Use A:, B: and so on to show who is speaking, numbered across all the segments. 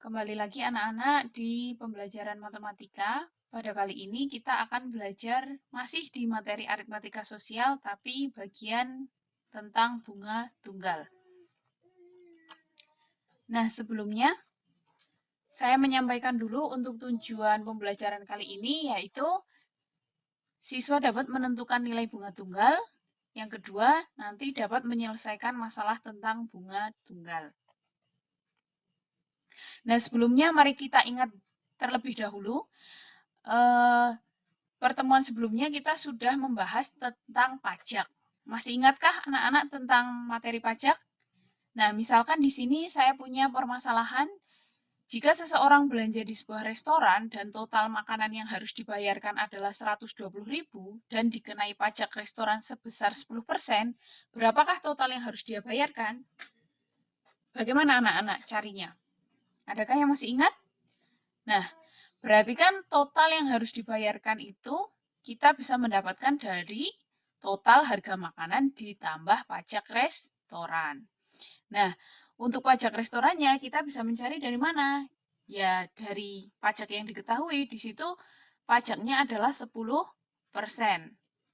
A: Kembali lagi anak-anak di pembelajaran matematika. Pada kali ini kita akan belajar masih di materi aritmatika sosial, tapi bagian tentang bunga tunggal. Nah, sebelumnya saya menyampaikan dulu untuk tujuan pembelajaran kali ini, yaitu siswa dapat menentukan nilai bunga tunggal. Yang kedua, nanti dapat menyelesaikan masalah tentang bunga tunggal. Nah, sebelumnya mari kita ingat terlebih dahulu, pertemuan sebelumnya kita sudah membahas tentang pajak. Masih ingatkah anak-anak tentang materi pajak? Nah, misalkan di sini saya punya permasalahan, jika seseorang belanja di sebuah restoran dan total makanan yang harus dibayarkan adalah 120.000 dan dikenai pajak restoran sebesar 10%, berapakah total yang harus dia bayarkan? Bagaimana anak-anak carinya? Adakah yang masih ingat? Nah, berarti kan total yang harus dibayarkan itu kita bisa mendapatkan dari total harga makanan ditambah pajak restoran. Nah, untuk pajak restorannya kita bisa mencari dari mana? Ya, dari pajak yang diketahui. Di situ pajaknya adalah 10%.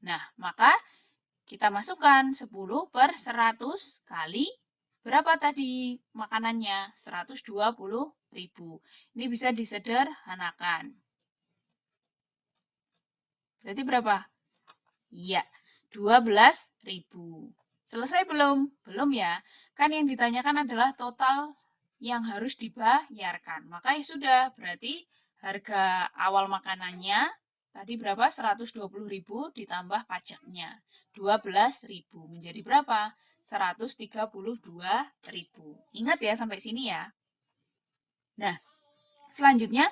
A: Nah, maka kita masukkan 10/100 kali berapa tadi makanannya? 120.000. Ini bisa disederhanakan. Berarti berapa? Iya, 12.000. Selesai belum? Belum ya. Kan yang ditanyakan adalah total yang harus dibayarkan. Maka ya sudah, berarti harga awal makanannya tadi berapa? 120.000 ditambah pajaknya. 12.000. Menjadi berapa? 132.000. Ingat ya sampai sini ya. Nah, selanjutnya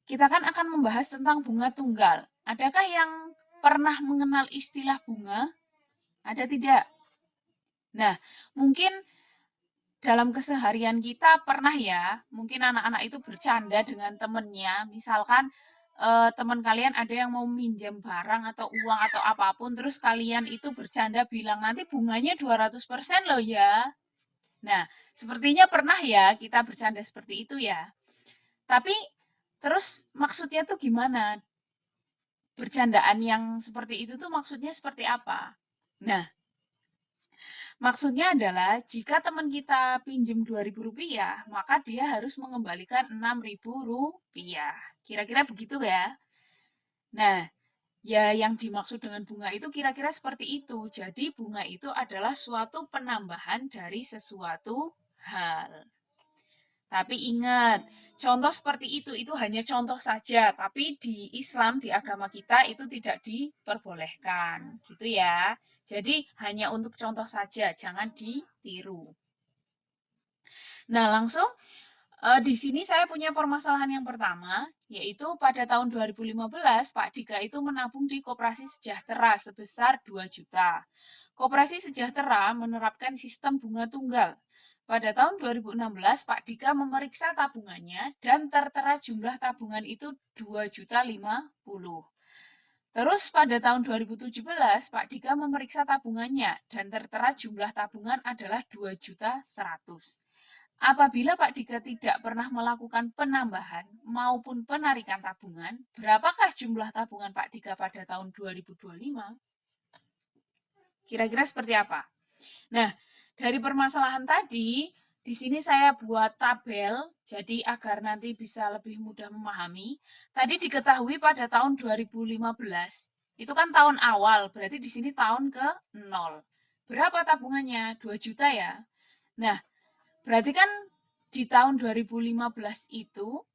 A: kita kan akan membahas tentang bunga tunggal. Adakah yang pernah mengenal istilah bunga? Ada tidak? Nah, mungkin dalam keseharian kita pernah ya, mungkin anak-anak itu bercanda dengan temennya. Misalkan teman kalian ada yang mau minjam barang atau uang atau apapun, terus kalian itu bercanda bilang nanti bunganya 200% loh ya. Nah, sepertinya pernah ya kita bercanda seperti itu ya. Tapi terus maksudnya tuh gimana? Bercandaan yang seperti itu tuh maksudnya seperti apa? Nah, maksudnya adalah jika teman kita pinjam Rp2.000, maka dia harus mengembalikan Rp6.000. Kira-kira begitu ya. Nah, ya yang dimaksud dengan bunga itu kira-kira seperti itu. Jadi bunga itu adalah suatu penambahan dari sesuatu hal. Tapi ingat, contoh seperti itu hanya contoh saja. Tapi di Islam, di agama kita itu tidak diperbolehkan. Gitu ya. Jadi hanya untuk contoh saja, jangan ditiru. Nah, langsung di sini saya punya permasalahan yang pertama, yaitu pada tahun 2015, Pak Dika itu menabung di Koperasi Sejahtera sebesar 2 juta. Koperasi Sejahtera menerapkan sistem bunga tunggal. Pada tahun 2016, Pak Dika memeriksa tabungannya dan tertera jumlah tabungan itu 2.050.000. Terus pada tahun 2017, Pak Dika memeriksa tabungannya dan tertera jumlah tabungan adalah 2.100.000. Apabila Pak Dika tidak pernah melakukan penambahan maupun penarikan tabungan, berapakah jumlah tabungan Pak Dika pada tahun 2025? Kira-kira seperti apa? Nah, dari permasalahan tadi, di sini saya buat tabel, jadi agar nanti bisa lebih mudah memahami. Tadi diketahui pada tahun 2015, itu kan tahun awal, berarti di sini tahun ke 0. Berapa tabungannya? 2 juta ya. Nah, berarti kan di tahun 2015 itu,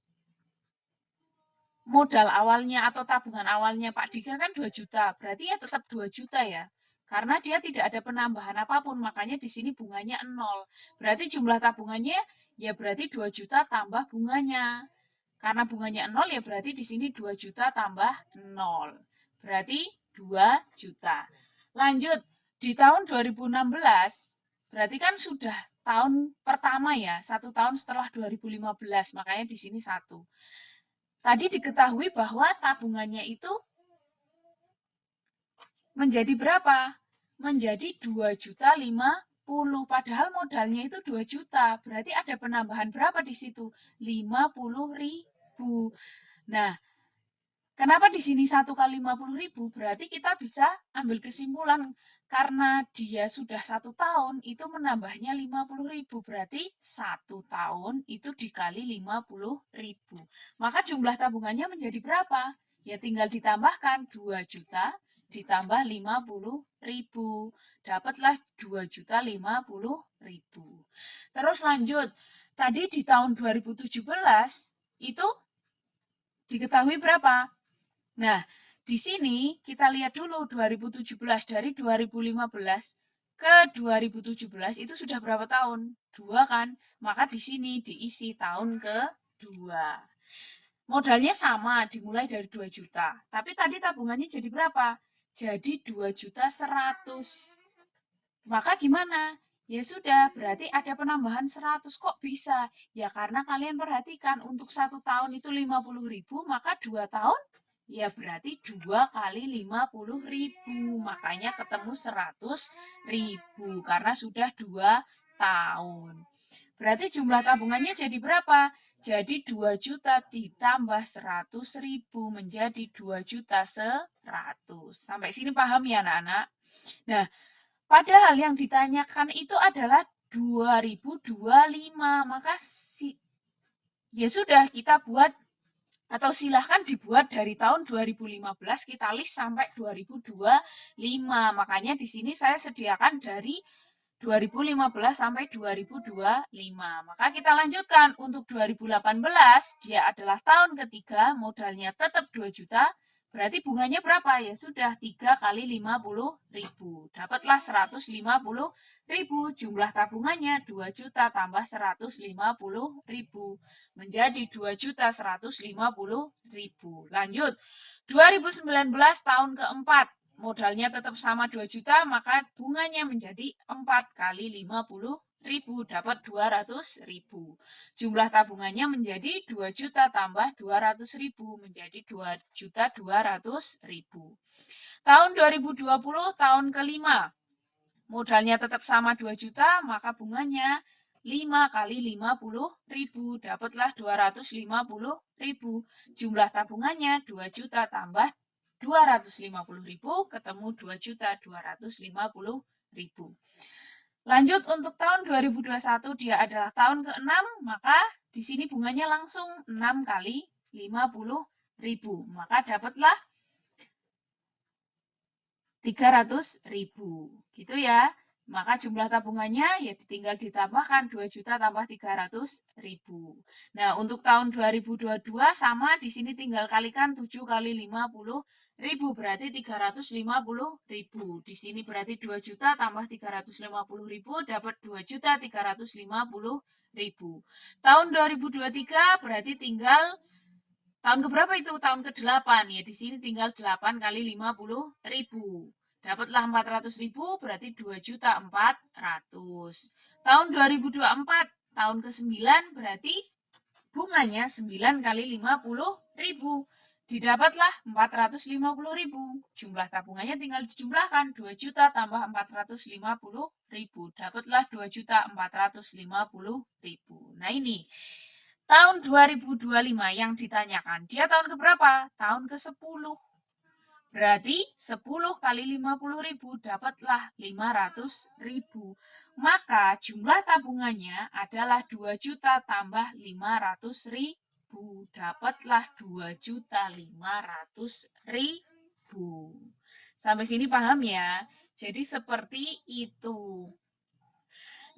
A: modal awalnya atau tabungan awalnya Pak Dika kan 2 juta, berarti ya tetap 2 juta ya. Karena dia tidak ada penambahan apapun, makanya di sini bunganya 0. Berarti jumlah tabungannya ya berarti 2 juta tambah bunganya. Karena bunganya 0 ya berarti di sini 2 juta tambah 0. Berarti 2 juta. Lanjut, di tahun 2016, berarti kan sudah tahun pertama ya, 1 tahun setelah 2015, makanya di sini 1. Tadi diketahui bahwa tabungannya itu menjadi berapa? Menjadi 2.050.000. padahal modalnya itu 2 juta. Berarti ada penambahan berapa di situ? 50.000. Nah, kenapa di sini 1 kali 50.000? Berarti kita bisa ambil kesimpulan karena dia sudah 1 tahun itu menambahnya 50.000. Berarti 1 tahun itu dikali 50.000. Maka jumlah tabungannya menjadi berapa? Ya tinggal ditambahkan 2 juta ditambah 50.000. Dapatlah 2.050.000. Terus lanjut. Tadi di tahun 2017 itu diketahui berapa? Nah, di sini kita lihat dulu 2017 dari 2015 ke 2017 itu sudah berapa tahun? 2 kan? Maka di sini diisi tahun kedua. Modalnya sama, dimulai dari 2 juta. Tapi tadi tabungannya jadi berapa? Jadi 2.100.000. Maka gimana? Ya sudah, berarti ada penambahan 100. Kok bisa? Ya karena kalian perhatikan untuk 1 tahun itu 50.000, maka 2 tahun ya berarti 2 kali 50.000. Makanya ketemu 100.000 karena sudah 2 tahun. Berarti jumlah tabungannya jadi berapa? Jadi 2 juta ditambah 100.000 menjadi 2.100.000. Sampai sini paham ya anak-anak? Nah, padahal yang ditanyakan itu adalah 2025. Maka ya sudah kita buat atau silahkan dibuat dari tahun 2015 kita list sampai 2025. Makanya di sini saya sediakan dari 2015 sampai 2025. Maka kita lanjutkan untuk 2018 dia adalah tahun ketiga, modalnya tetap 2 juta. Berarti bunganya berapa? Ya sudah 3 kali 50.000. Dapatlah 150.000. Jumlah tabungannya 2 juta tambah 150.000 menjadi 2.150.000. Lanjut. 2019 tahun keempat. Modalnya tetap sama 2 juta, maka bunganya menjadi 4 kali 50.000, dapat 200.000. Jumlah tabungannya menjadi 2 juta tambah 200.000, menjadi 2.200.000. Tahun 2020, tahun kelima. Modalnya tetap sama 2 juta, maka bunganya 5 kali 50.000, dapatlah 250.000. Jumlah tabungannya 2 juta tambah 250.000, ketemu 2.250.000. Lanjut untuk tahun 2021, dia adalah tahun ke-6, maka di sini bunganya langsung 6 kali 50.000. Maka dapatlah 300.000. Gitu ya. Maka jumlah tabungannya ya tinggal ditambahkan 2 juta tambah 300.000. Nah, untuk tahun 2022 sama, di sini tinggal kalikan 7 kali 50.000 berarti 350.000. Di sini berarti 2 juta tambah 350.000 dapat 2.350.000. Tahun 2023 berarti tinggal tahun keberapa itu? Tahun ke-8 ya. Di sini tinggal 8 kali 50.000. Dapatlah 400.000 berarti 2.400.000. Tahun 2024, tahun ke-9 berarti bunganya 9 kali 50.000. Didapatlah 450.000. Jumlah tabungannya tinggal dijumlahkan 2 juta tambah 450.000. Dapatlah 2.450.000. Nah ini tahun 2025 yang ditanyakan. Dia tahun keberapa? Tahun ke-10. Berarti 10 kali 50.000 dapatlah 500.000. Maka jumlah tabungannya adalah 2 juta tambah 500.000. Dapatlah 2.500.000. Sampai sini paham ya? Jadi seperti itu.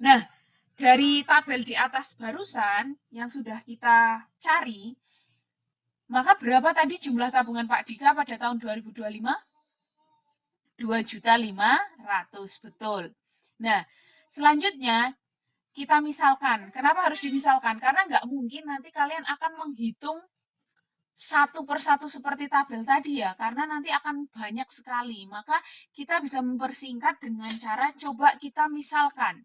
A: Nah, dari tabel di atas barusan yang sudah kita cari, maka berapa tadi jumlah tabungan Pak Dika pada tahun 2025? 2.500.000, betul. Nah, selanjutnya kita misalkan. Kenapa harus dimisalkan? Karena nggak mungkin nanti kalian akan menghitung satu persatu seperti tabel tadi ya, karena nanti akan banyak sekali. Maka kita bisa mempersingkat dengan cara coba kita misalkan.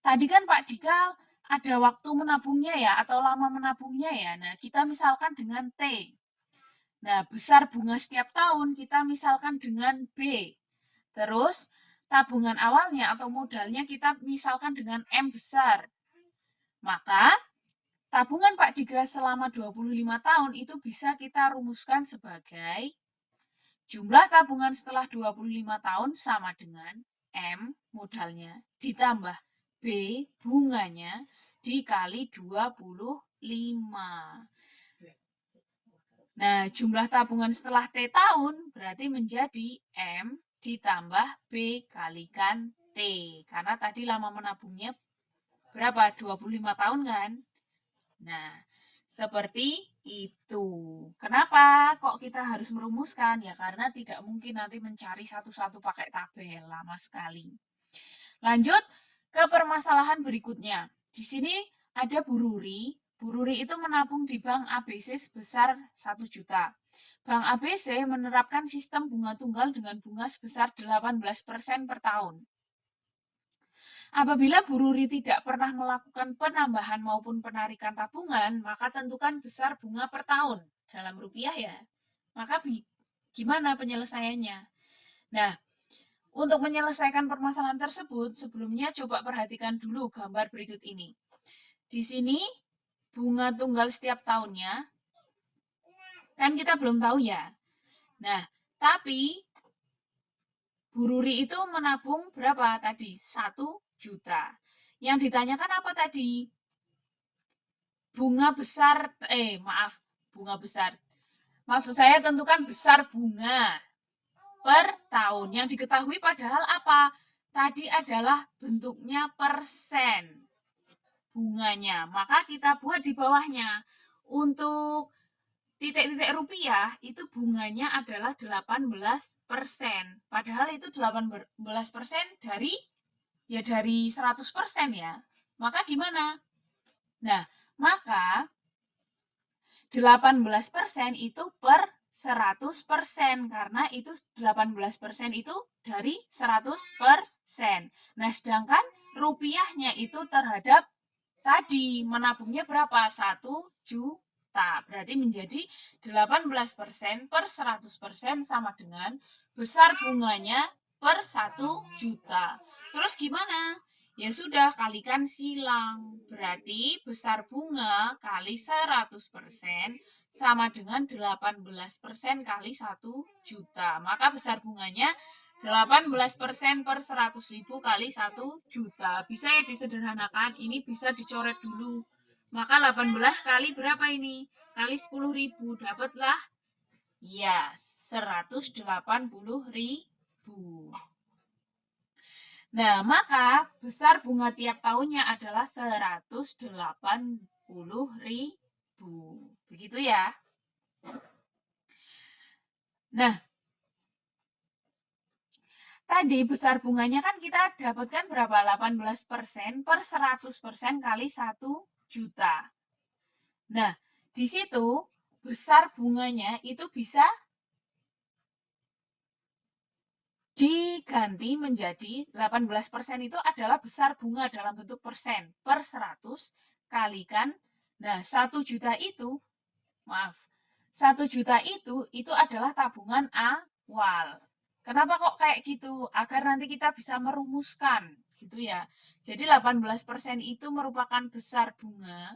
A: Tadi kan Pak Dika ada waktu menabungnya ya, atau lama menabungnya ya. Nah, kita misalkan dengan T. Nah, besar bunga setiap tahun kita misalkan dengan B. Terus, tabungan awalnya atau modalnya kita misalkan dengan M besar, maka tabungan Pak Diga selama 25 tahun itu bisa kita rumuskan sebagai jumlah tabungan setelah 25 tahun sama dengan M modalnya ditambah B bunganya dikali 25. Nah, jumlah tabungan setelah T tahun berarti menjadi M ditambah B kalikan T. Karena tadi lama menabungnya berapa? 25 tahun kan? Nah, seperti itu. Kenapa kok kita harus merumuskan? Ya karena tidak mungkin nanti mencari satu-satu pakai tabel, lama sekali. Lanjut ke permasalahan berikutnya. Di sini ada Bu Ruri. Bu Ruri itu menabung di Bank ABC sebesar 1 juta. Bank ABC menerapkan sistem bunga tunggal dengan bunga sebesar 18% per tahun. Apabila Bu Ruri tidak pernah melakukan penambahan maupun penarikan tabungan, maka tentukan besar bunga per tahun dalam rupiah ya. Maka gimana penyelesaiannya? Nah, untuk menyelesaikan permasalahan tersebut, sebelumnya coba perhatikan dulu gambar berikut ini. Di sini bunga tunggal setiap tahunnya, kan kita belum tahu ya. Nah, tapi Bu Ruri itu menabung berapa tadi? 1 juta. Yang ditanyakan apa tadi? Bunga besar, bunga besar. Maksud saya tentukan besar bunga per tahun. Yang diketahui padahal apa? Tadi adalah bentuknya persen bunganya. Maka kita buat di bawahnya. Untuk titik-titik rupiah itu bunganya adalah 18%. Padahal itu 18% dari 100% ya. Maka gimana? Nah, maka 18% itu per 100% karena itu 18% itu dari 100%. Nah, sedangkan rupiahnya itu terhadap tadi menabungnya berapa? 1 juta. Berarti menjadi 18% per 100% sama dengan besar bunganya per 1 juta. Terus gimana? Ya sudah, kalikan silang. Berarti besar bunga kali 100% sama dengan 18% kali 1 juta. Maka besar bunganya 18% per 100.000 kali 1 juta. Bisa ya disederhanakan, ini bisa dicoret dulu. Maka 18 kali berapa ini? Kali 10.000, dapatlah ya 180.000. Nah, maka besar bunga tiap tahunnya adalah 180.000. Begitu ya. Nah, tadi besar bunganya kan kita dapatkan berapa? 18% per 100% kali 1 juta. Nah, di situ besar bunganya itu bisa diganti menjadi 18% itu adalah besar bunga dalam bentuk persen per 100 kalikan. Nah, 1 juta itu, 1 juta itu adalah tabungan awal. Kenapa kok kayak gitu? Agar nanti kita bisa merumuskan gitu ya. Jadi 18% itu merupakan besar bunga,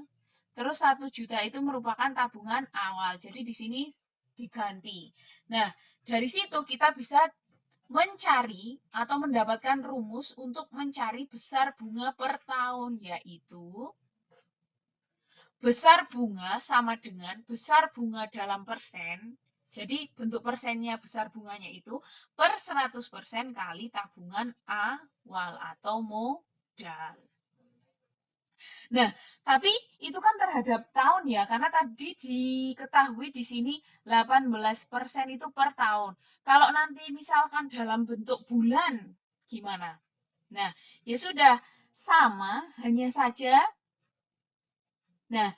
A: terus 1 juta itu merupakan tabungan awal. Jadi di sini diganti. Nah, dari situ kita bisa mencari atau mendapatkan rumus untuk mencari besar bunga per tahun, yaitu besar bunga sama dengan besar bunga dalam persen. Jadi bentuk persennya besar bunganya itu per 100% kali tabungan awal atau modal. Nah, tapi itu kan terhadap tahun ya, karena tadi diketahui di sini 18% itu per tahun. Kalau nanti misalkan dalam bentuk bulan, gimana? Nah, ya sudah, sama, hanya saja. Nah,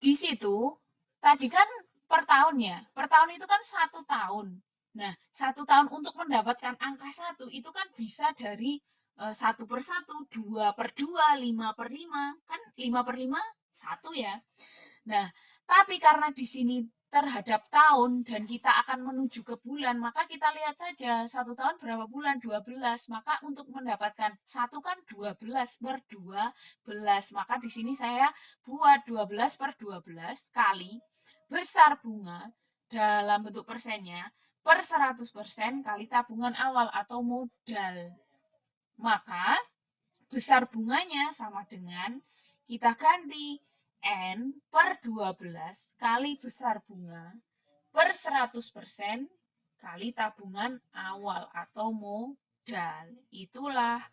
A: di situ, tadi kan per tahun ya, per tahun itu kan 1 tahun. Nah, 1 tahun untuk mendapatkan angka 1 itu kan bisa dari 1 per 1, 2 per 2, 5 per 5. Kan 5 per 5, 1 ya. Nah, tapi karena di sini terhadap tahun dan kita akan menuju ke bulan, maka kita lihat saja 1 tahun berapa bulan, 12. Maka untuk mendapatkan 1 kan 12 per 12. Maka di sini saya buat 12 per 12 kali besar bunga dalam bentuk persennya per 100% kali tabungan awal atau modal. Maka besar bunganya sama dengan kita ganti N per 12 kali besar bunga per 100% kali tabungan awal atau modal. Itulah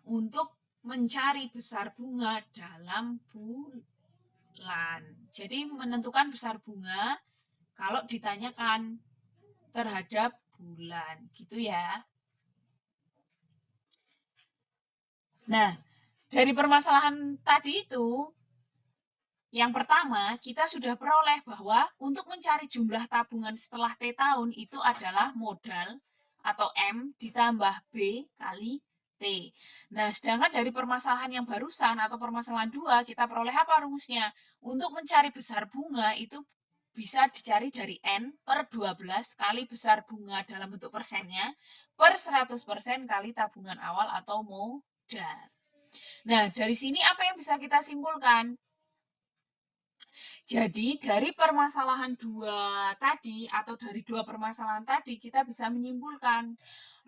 A: untuk mencari besar bunga dalam bulan. Jadi menentukan besar bunga kalau ditanyakan terhadap bulan, gitu ya. Nah, dari permasalahan tadi itu, yang pertama, kita sudah peroleh bahwa untuk mencari jumlah tabungan setelah T tahun itu adalah modal atau M ditambah B kali T. Nah, sedangkan dari permasalahan yang barusan atau permasalahan 2, kita peroleh apa rumusnya? Untuk mencari besar bunga itu bisa dicari dari N per 12 kali besar bunga dalam bentuk persennya per 100% kali tabungan awal atau modal. Nah, dari sini apa yang bisa kita simpulkan? Jadi, dari permasalahan 2 tadi, atau dari 2 permasalahan tadi, kita bisa menyimpulkan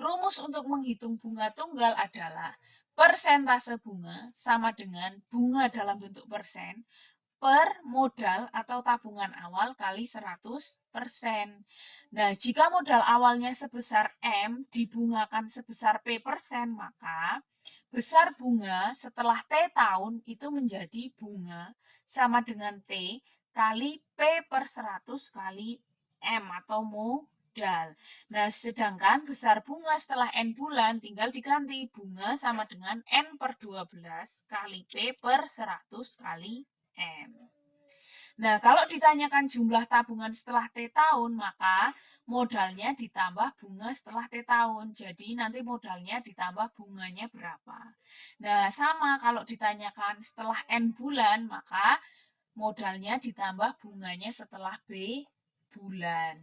A: rumus untuk menghitung bunga tunggal adalah persentase bunga sama dengan bunga dalam bentuk persen per modal atau tabungan awal kali 100%. Nah, jika modal awalnya sebesar M dibungakan sebesar P persen, maka besar bunga setelah T tahun itu menjadi bunga sama dengan T kali P per 100 kali M atau modal. Nah, sedangkan besar bunga setelah N bulan tinggal diganti bunga sama dengan N per 12 kali P per 100 kali M. Nah, kalau ditanyakan jumlah tabungan setelah T tahun, maka modalnya ditambah bunga setelah T tahun. Jadi, nanti modalnya ditambah bunganya berapa. Nah, sama kalau ditanyakan setelah N bulan, maka modalnya ditambah bunganya setelah B bulan.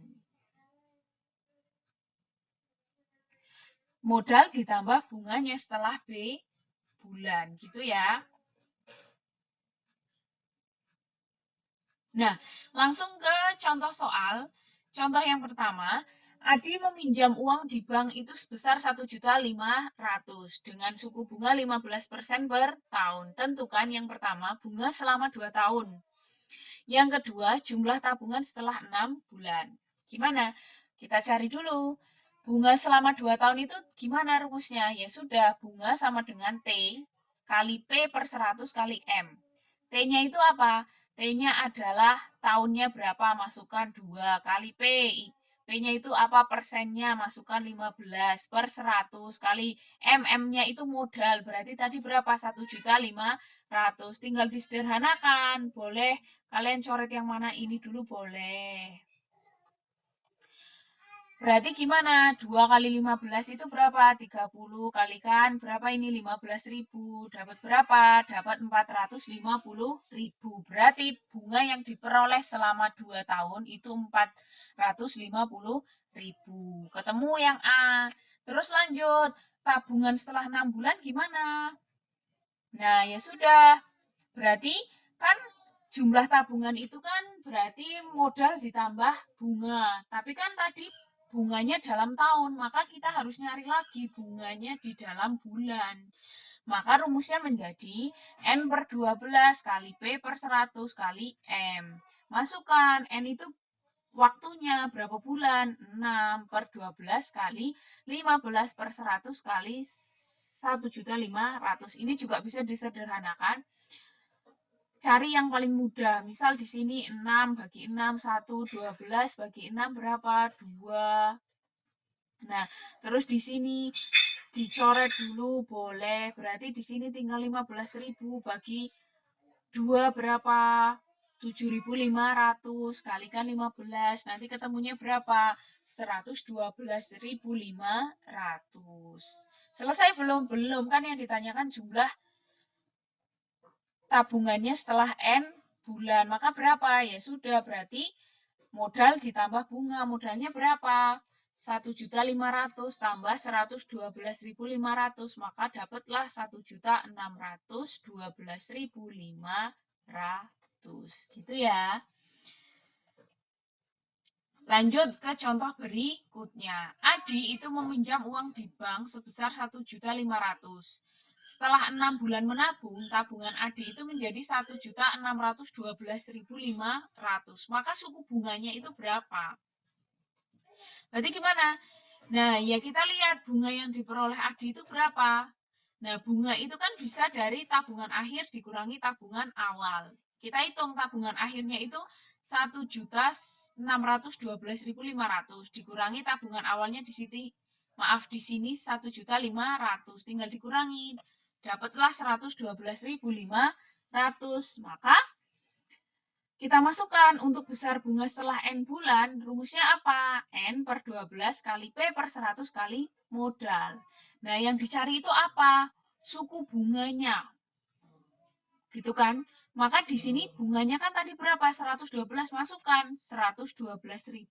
A: Modal ditambah bunganya setelah B bulan, gitu ya. Nah, langsung ke contoh soal. Contoh yang pertama, Adi meminjam uang di bank itu sebesar 1.500.000 dengan suku bunga 15% per tahun. Tentukan yang pertama, bunga selama 2 tahun. Yang kedua, jumlah tabungan setelah 6 bulan. Gimana? Kita cari dulu. Bunga selama 2 tahun itu gimana rumusnya? Ya sudah, bunga sama dengan T kali P per 100 kali M. T-nya itu apa? T-nya adalah tahunnya berapa, masukkan 2 kali P. P-nya itu apa, persennya, masukkan 15 per 100 kali M-nya itu modal. Berarti tadi berapa? 1.500.000. Tinggal disederhanakan. Boleh kalian coret yang mana ini dulu boleh. Berarti gimana? 2 kali 15 itu berapa? 30 kalikan berapa ini? 15.000. Dapat berapa? Dapat 450.000. Berarti bunga yang diperoleh selama 2 tahun itu 450.000. Ketemu yang A. Terus lanjut. Tabungan setelah 6 bulan gimana? Nah, ya sudah. Berarti kan jumlah tabungan itu kan berarti modal ditambah bunga. Tapi kan tadi bunganya dalam tahun, maka kita harus nyari lagi bunganya di dalam bulan. Maka rumusnya menjadi N per 12 kali P per 100 kali M. Masukkan N itu waktunya berapa bulan? 6 per 12 kali 15 per 100 kali 1.500.000. Ini juga bisa disederhanakan. Cari yang paling mudah. Misal di sini 6 bagi 6, 1, 12 bagi 6 berapa? 2. Nah, terus di sini dicoret dulu boleh. Berarti di sini tinggal 15.000 bagi 2 berapa? 7.500 kalikan 15. Nanti ketemunya berapa? 112.500. Selesai belum? Belum kan yang ditanyakan jumlah tabungannya setelah N bulan. Maka berapa? Ya sudah, berarti modal ditambah bunga. Modalnya berapa? 1.500.000 tambah 112.500, maka dapatlah 1.612.500. Gitu ya. Lanjut ke contoh berikutnya. Adi itu meminjam uang di bank sebesar 1.500.000. Setelah 6 bulan menabung, tabungan Adi itu menjadi 1.612.500. Maka suku bunganya itu berapa? Berarti gimana? Nah, ya kita lihat bunga yang diperoleh Adi itu berapa. Nah, bunga itu kan bisa dari tabungan akhir dikurangi tabungan awal. Kita hitung tabungan akhirnya itu 1.612.500 dikurangi tabungan awalnya di sini. Maaf, di sini 1.500.000, tinggal dikurangi. Dapatlah 112.500. Maka kita masukkan untuk besar bunga setelah N bulan, rumusnya apa? N per 12 kali P per 100 kali modal. Nah, yang dicari itu apa? Suku bunganya. Gitu kan? Maka di sini bunganya kan tadi berapa? 112, masukkan 112.500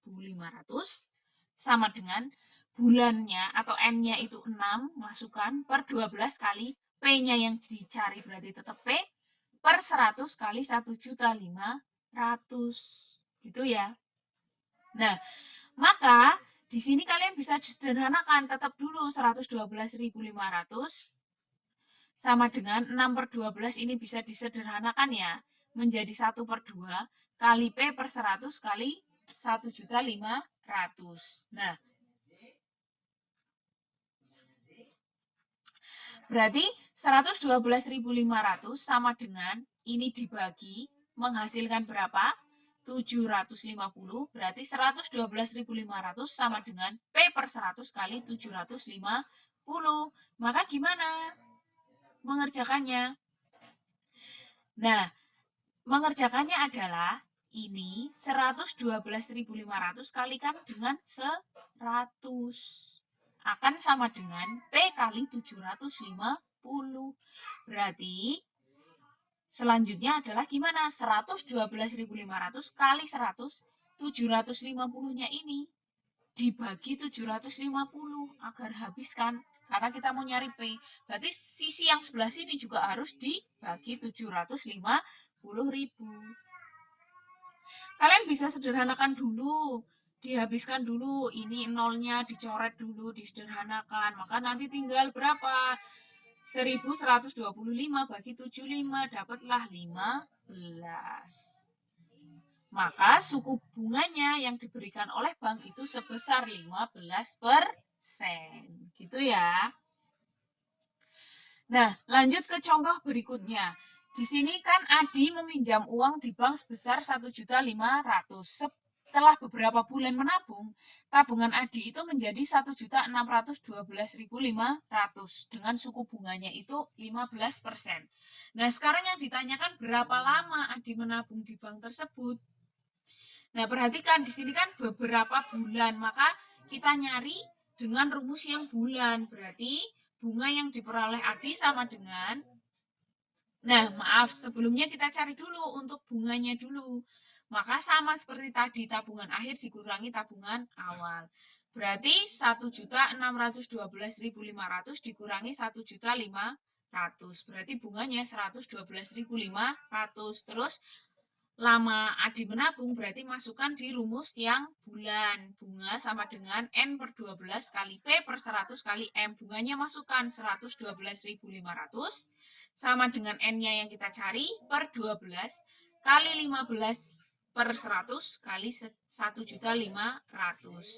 A: sama dengan bulannya atau N-nya itu 6, masukkan per 12 kali P-nya yang dicari berarti tetap P per 100 kali 1.500.000. Gitu ya. Nah, maka di sini kalian bisa sederhanakan, tetap dulu 112.500 sama dengan 6 per 12 ini bisa disederhanakan ya, menjadi 1 per 2 kali P per 100 kali 1.500. Nah, berarti 112.500 sama dengan ini dibagi menghasilkan berapa? 750, berarti 112.500 sama dengan P per 100 kali 750. Maka gimana mengerjakannya? Nah, mengerjakannya adalah ini 112.500 kalikan dengan 100 akan sama dengan P kali 750. Berarti selanjutnya adalah gimana? 112.500 kali 100, 750-nya ini dibagi 750 agar habis kan? Karena kita mau nyari P. Berarti sisi yang sebelah sini juga harus dibagi 750.000. Kalian bisa sederhanakan dulu. Dihabiskan dulu. Ini nolnya dicoret dulu, disederhanakan. Maka nanti tinggal berapa? 1.125 bagi 75, dapatlah 15. Maka suku bunganya yang diberikan oleh bank itu sebesar 15%. Gitu ya. Nah, lanjut ke contoh berikutnya. Di sini kan Adi meminjam uang di bank sebesar 1.500.000. Setelah beberapa bulan menabung, tabungan Adi itu menjadi 1.612.500 dengan suku bunganya itu 15%. Nah, sekarang yang ditanyakan berapa lama Adi menabung di bank tersebut. Nah, perhatikan di sini kan beberapa bulan, maka kita nyari dengan rumus yang bulan. Berarti bunga yang diperoleh Adi sama dengan, nah maaf, sebelumnya kita cari dulu untuk bunganya dulu. Maka sama seperti tadi, tabungan akhir dikurangi tabungan awal. Berarti 1.612.500 dikurangi 1.500.000. Berarti bunganya 112.500. Terus lama Adi menabung berarti masukkan di rumus yang bulan. Bunga sama dengan N per 12 kali P per 100 kali M. Bunganya masukkan 112.500 sama dengan N-nya yang kita cari per 12 kali 15 per 100 kali 1.500.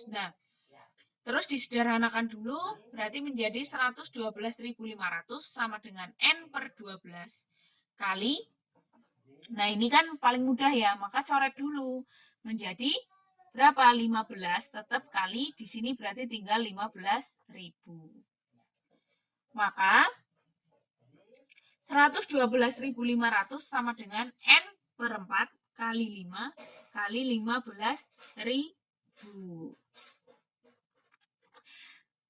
A: Nah, terus disederhanakan dulu, berarti menjadi 112.500 sama dengan N per 12 kali, nah ini kan paling mudah ya, maka coret dulu. Menjadi berapa? 15 tetap kali, di sini berarti tinggal 15.000. Maka 112.500 sama dengan N per 4 kali 5 kali 15.000.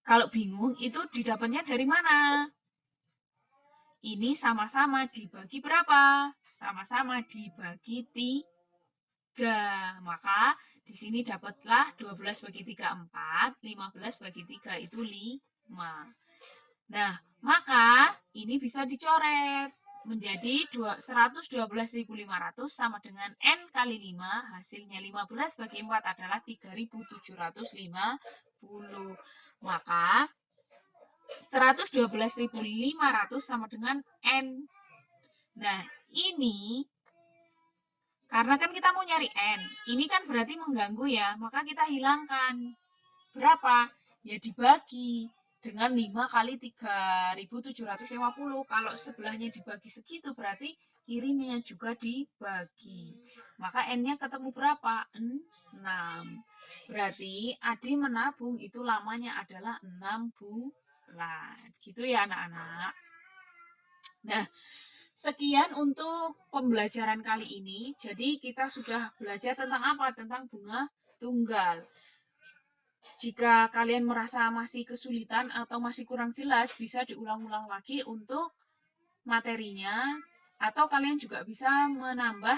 A: Kalau bingung, itu didapatnya dari mana? Ini sama-sama dibagi berapa? Sama-sama dibagi 3. Maka di sini dapatlah 12 bagi 3, 4. 15 bagi 3 itu 5. Nah, maka ini bisa dicoret menjadi 112.500 sama dengan N kali 5, hasilnya 15 bagi 4 adalah 3.750. Maka 112.500 sama dengan N. Nah, ini karena kan kita mau nyari N, ini kan berarti mengganggu ya, maka kita hilangkan. Berapa? Ya dibagi dengan 5 kali 3.750. Kalau sebelahnya dibagi segitu berarti kirinya juga dibagi. Maka N-nya ketemu berapa? 6. Berarti Adi menabung itu lamanya adalah 6 bulan. Gitu ya anak-anak. Nah, sekian untuk pembelajaran kali ini. Jadi kita sudah belajar tentang apa? Tentang bunga tunggal. Jika kalian merasa masih kesulitan atau masih kurang jelas, bisa diulang-ulang lagi untuk materinya, atau kalian juga bisa menambah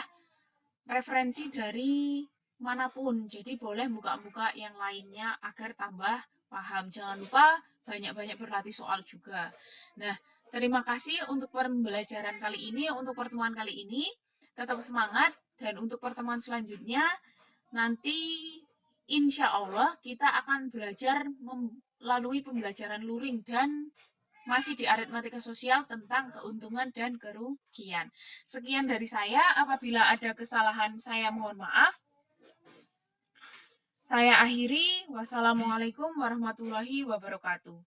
A: referensi dari manapun. Jadi boleh buka-buka yang lainnya agar tambah paham. Jangan lupa banyak-banyak berlatih soal juga. Nah, terima kasih untuk pembelajaran kali ini, untuk pertemuan kali ini. Tetap semangat, dan untuk pertemuan selanjutnya, nanti insya Allah kita akan belajar melalui pembelajaran luring dan masih di aritmatika sosial tentang keuntungan dan kerugian. Sekian dari saya, apabila ada kesalahan saya mohon maaf. Saya akhiri, wassalamualaikum warahmatullahi wabarakatuh.